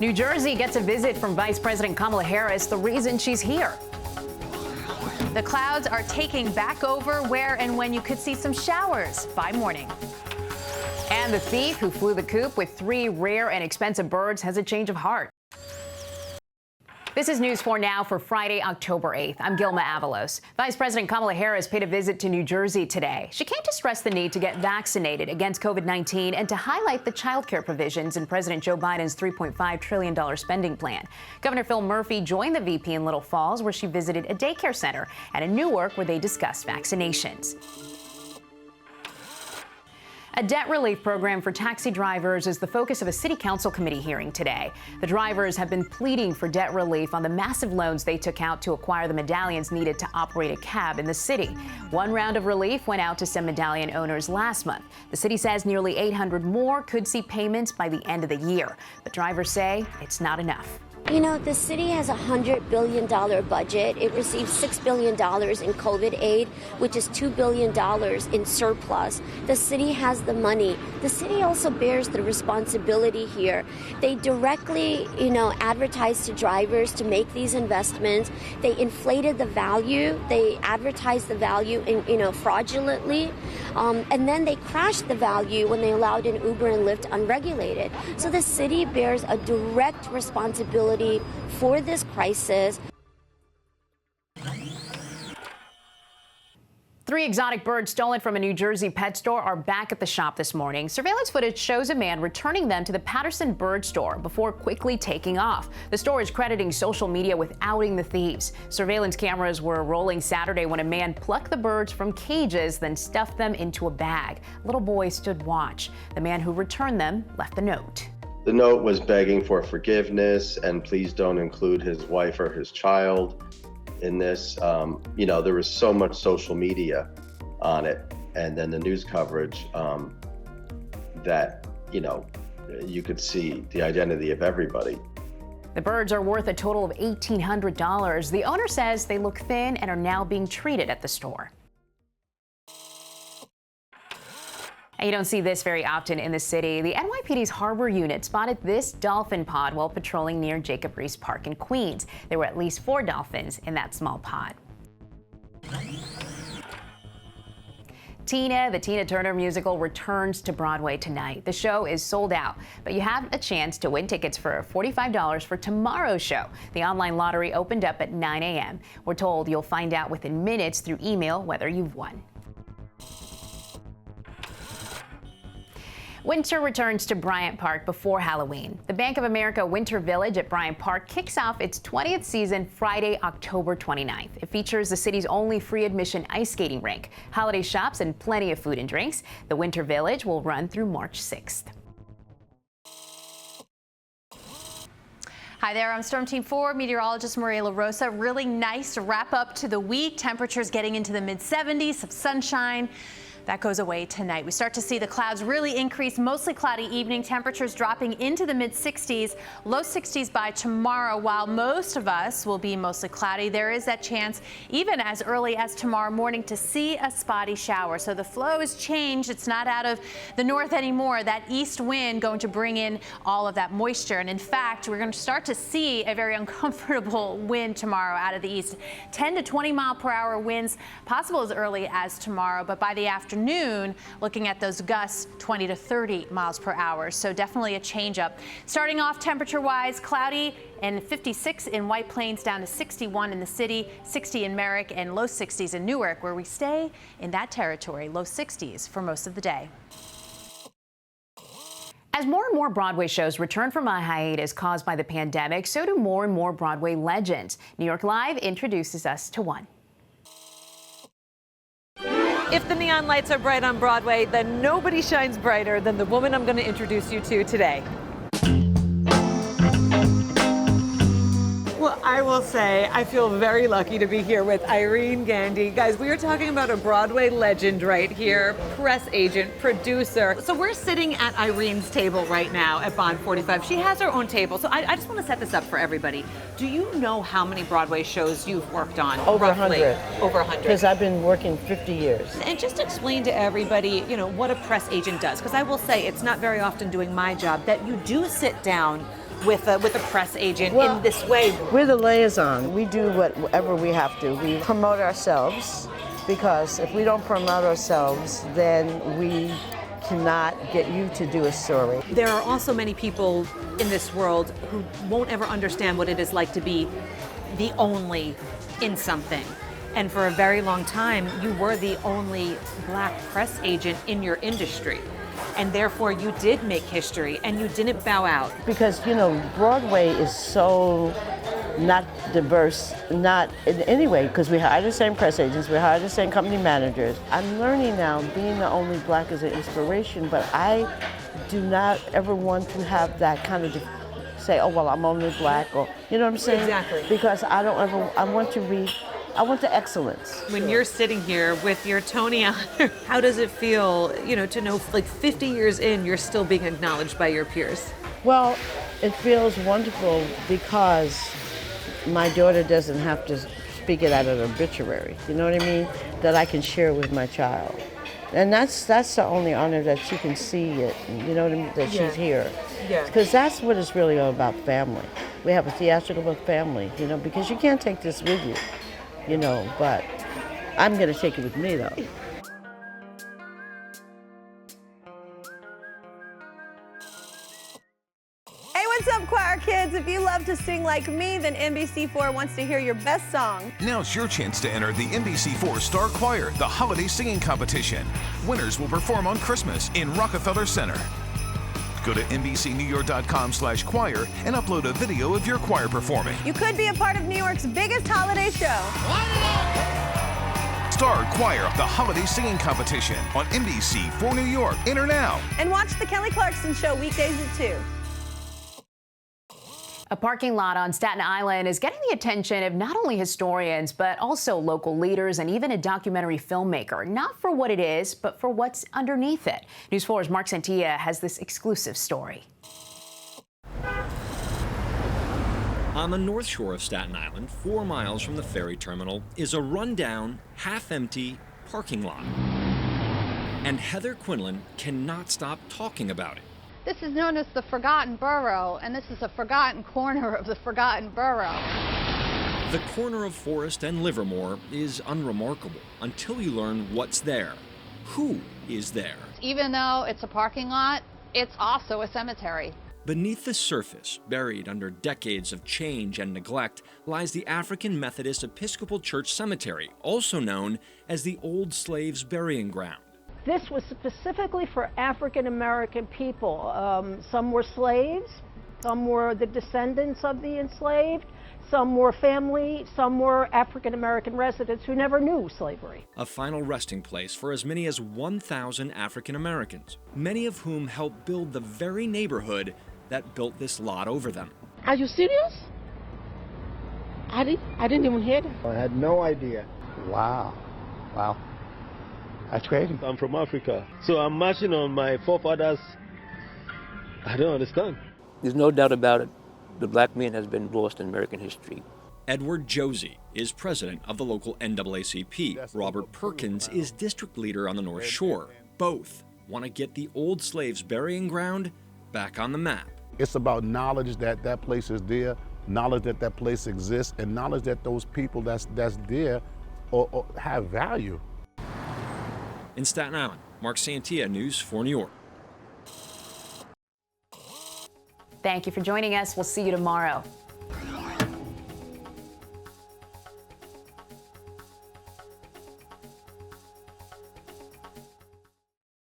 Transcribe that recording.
New Jersey gets a visit from Vice President Kamala Harris, the reason she's here. The clouds are taking back over where and when you could see some showers by morning. And the thief who flew the coop with 3 rare and expensive birds has a change of heart. This is News 4 Now for Friday, October 8th. I'm Gilma Avalos. Vice President Kamala Harris paid a visit to New Jersey today. She came to stress the need to get vaccinated against COVID-19 and to highlight the child care provisions in President Joe Biden's $3.5 trillion spending plan. Governor Phil Murphy joined the VP in Little Falls, where she visited a daycare center, and in Newark, where they discussed vaccinations. A debt relief program for taxi drivers is the focus of a city council committee hearing today. The drivers have been pleading for debt relief on the massive loans they took out to acquire the medallions needed to operate a cab in the city. One round of relief went out to some medallion owners last month. The city says nearly 800 more could see payments by the end of the year. But drivers say it's not enough. You know, the city has a $100 billion budget. It receives $6 billion in COVID aid, which is $2 billion in surplus. The city has the money. The city also bears the responsibility here. They directly, advertise to drivers to make these investments. They inflated the value. They advertised the value, fraudulently. And then they crashed the value when they allowed in Uber and Lyft unregulated. So the city bears a direct responsibility for this crisis. 3 exotic birds stolen from a New Jersey pet store are back at the shop this morning. Surveillance footage shows a man returning them to the Patterson Bird Store before quickly taking off. The store is crediting social media with outing the thieves. Surveillance cameras were rolling Saturday when a man plucked the birds from cages, then stuffed them into a bag. A little boy stood watch. The man who returned them left a note. The note was begging for forgiveness and please don't include his wife or his child in this. There was so much social media on it, and then the news coverage that, you could see the identity of everybody. The birds are worth a total of $1,800. The owner says they look thin and are now being treated at the store. And you don't see this very often in the city. The NYPD's Harbor Unit spotted this dolphin pod while patrolling near Jacob Riis Park in Queens. There were at least 4 dolphins in that small pod. Tina, the Tina Turner musical, returns to Broadway tonight. The show is sold out, but you have a chance to win tickets for $45 for tomorrow's show. The online lottery opened up at 9 a.m. We're told you'll find out within minutes through email whether you've won. Winter returns to Bryant Park before Halloween. The Bank of America Winter Village at Bryant Park kicks off its 20th season Friday, October 29th. It features the city's only free admission ice skating rink, holiday shops, and plenty of food and drinks. The Winter Village will run through March 6th. Hi there, I'm Storm Team 4 meteorologist Maria LaRosa. Really nice to wrap up to the week. Temperatures getting into the mid-70s, some sunshine. That goes away tonight. We start to see the clouds really increase, mostly cloudy evening, temperatures dropping into the mid-60s, low 60s by tomorrow. While most of us will be mostly cloudy, there is that chance even as early as tomorrow morning to see a spotty shower. So the flow has changed. It's not out of the north anymore. That east wind going to bring in all of that moisture. And in fact, we're going to start to see a very uncomfortable wind tomorrow out of the east. 10 to 20 mile per hour winds possible as early as tomorrow, but by the afternoon, looking at those gusts 20 to 30 miles per hour. So definitely a change up. Starting off temperature wise, cloudy and 56 in White Plains, down to 61 in the city, 60 in Merrick, and low 60s in Newark, where we stay in that territory, low 60s for most of the day. As more and more Broadway shows return from a hiatus caused by the pandemic, so do more and more Broadway legends. New York Live introduces us to one. If the neon lights are bright on Broadway, then nobody shines brighter than the woman I'm going to introduce you to today. Well, I will say I feel very lucky to be here with Irene Gandy. Guys, we are talking about a Broadway legend right here, press agent, producer. So we're sitting at Irene's table right now at Bond 45. She has her own table. So I just want to set this up for everybody. Do you know how many Broadway shows you've worked on? Over roughly? 100. Over 100. Because I've been working 50 years. And just explain to everybody, what a press agent does. Because I will say it's not very often doing my job that you do sit down with a press agent in this way? We're the liaison. We do whatever we have to. We promote ourselves, because if we don't promote ourselves, then we cannot get you to do a story. There are also many people in this world who won't ever understand what it is like to be the only in something. And for a very long time, you were the only Black press agent in your industry. And therefore, you did make history, and you didn't bow out. Because, you know, Broadway is so not diverse, not in any way, because we hire the same press agents, we hire the same company managers. I'm learning now, being the only Black is an inspiration, but I do not ever want to have that kind of say, oh, well, I'm only Black, or, you know what I'm saying? Exactly. Because I don't ever, I want the excellence. When you're sitting here with your Tony honor, how does it feel, you know, to know like 50 years in, you're still being acknowledged by your peers? Well, it feels wonderful because my daughter doesn't have to speak it out of an obituary, you know what I mean? That I can share with my child. And that's the only honor, that she can see it, you know what I mean, that she's here. Yeah. Because that's what it's really all about, family. We have a theatrical family, you know, because you can't take this with you, you know, but I'm gonna take it with me though. Hey, what's up, choir kids? If you love to sing like me, then NBC4 wants to hear your best song. Now's your chance to enter the NBC4 Star Choir, the holiday singing competition. Winners will perform on Christmas in Rockefeller Center. Go to NBCNewYork.com/choir and upload a video of your choir performing. You could be a part of New York's biggest holiday show. Star Choir, the holiday singing competition on NBC4 New York. Enter now. And watch The Kelly Clarkson Show weekdays at 2. A parking lot on Staten Island is getting the attention of not only historians, but also local leaders and even a documentary filmmaker. Not for what it is, but for what's underneath it. News 4's Mark Santilla has this exclusive story. On the north shore of Staten Island, 4 miles from the ferry terminal, is a rundown, half-empty parking lot. And Heather Quinlan cannot stop talking about it. This is known as the Forgotten Borough, and this is a forgotten corner of the Forgotten Borough. The corner of Forest and Livermore is unremarkable until you learn what's there. Who is there? Even though it's a parking lot, it's also a cemetery. Beneath the surface, buried under decades of change and neglect, lies the African Methodist Episcopal Church Cemetery, also known as the Old Slaves Burying Ground. This was specifically for African American people. Some were slaves, some were the descendants of the enslaved, some were family, some were African American residents who never knew slavery. A final resting place for as many as 1,000 African Americans, many of whom helped build the very neighborhood that built this lot over them. Are you serious? I didn't even hear that. I had no idea. Wow. Wow. That's crazy. I'm from Africa, so I'm marching on my forefathers. I don't understand. There's no doubt about it. The black man has been lost in American history. Edward Josie is president of the local NAACP. Robert Perkins is district leader on the North Shore. Both want to get the Old Slaves Burying Ground back on the map. It's about knowledge that that place is there, knowledge that that place exists, and knowledge that those people that's there or have value. In Staten Island, Mark Santilla, News 4 New York. Thank you for joining us. We'll see you tomorrow.